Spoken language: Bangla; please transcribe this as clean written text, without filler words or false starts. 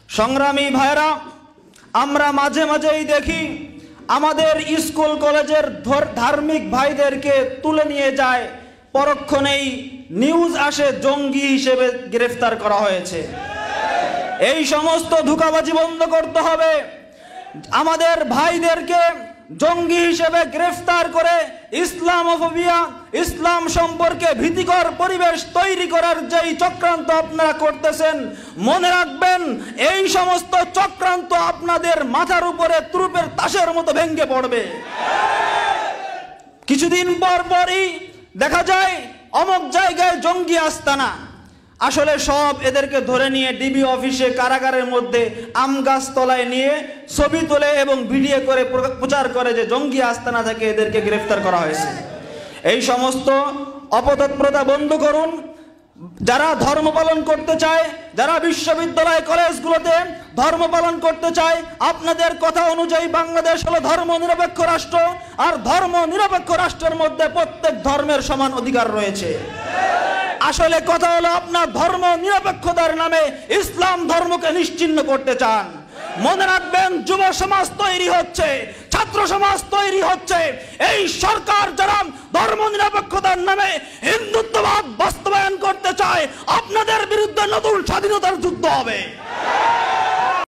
সংগ্রামী ভাইরা, আমরা মাঝে মাঝেই দেখি আমাদের স্কুল কলেজের ধার্মিক ভাইদেরকে তুলে নিয়ে যায়, পরক্ষণেই নিউজ আসে জঙ্গি হিসেবে গ্রেফতার করা হয়েছে। এই সমস্ত ধোঁকাবাজি বন্ধ করতে হবে। আমাদের ভাইদেরকে জঙ্গি হিসেবে গ্রেফতার করে ইসলামোফোবিয়া, ইসলাম সম্পর্কে ভীতিকর পরিবেশ তৈরি করার যেই চক্রান্ত আপনারা করতেছেন, মনে রাখবেন এই সমস্ত চক্রান্ত আপনাদের মাথার উপরে তুরুপের তাসের মতো ভেঙে পড়বে। কিছুদিন পর পরই দেখা যায় অমুক জায়গায় জঙ্গি আস্তানা। আসলে সব এদেরকে ধরে নিয়ে ডিবি অফিসে কারাগারের মধ্যে আম গাছ তলায় নিয়ে ছবি তোলে এবং ভিডিও করে প্রচার করে যে জঙ্গি আস্তানা থেকে এদেরকে গ্রেফতার করা হয়েছে। এই সমস্ত অপতৎপরতা বন্ধ করুন। যারা ধর্ম পালন করতে চায়, যারা বিশ্ববিদ্যালয় কলেজগুলোতে ধর্ম পালন করতে চায়, আপনাদের কথা অনুযায়ী বাংলাদেশ হলো ধর্ম নিরপেক্ষ রাষ্ট্র, আর ধর্ম নিরপেক্ষ রাষ্ট্রের মধ্যে প্রত্যেক ধর্মের সমান অধিকার রয়েছে। আসলে কথা হলো আপনার ধর্ম নিরপেক্ষতার নামে ইসলাম ধর্মকে নিশ্চিহ্ন করতে চান। মনে রাখবেন, যুব সমাজ তৈরি হচ্ছে, ছাত্র সমাজ তৈরি হচ্ছে। এই সরকার যারা ধর্ম নিরপেক্ষতার নামে হিন্দুত্ববাদ বাস্তবায়ন করতে চায়, আপনাদের বিরুদ্ধে নতুন স্বাধীনতার যুদ্ধ হবে।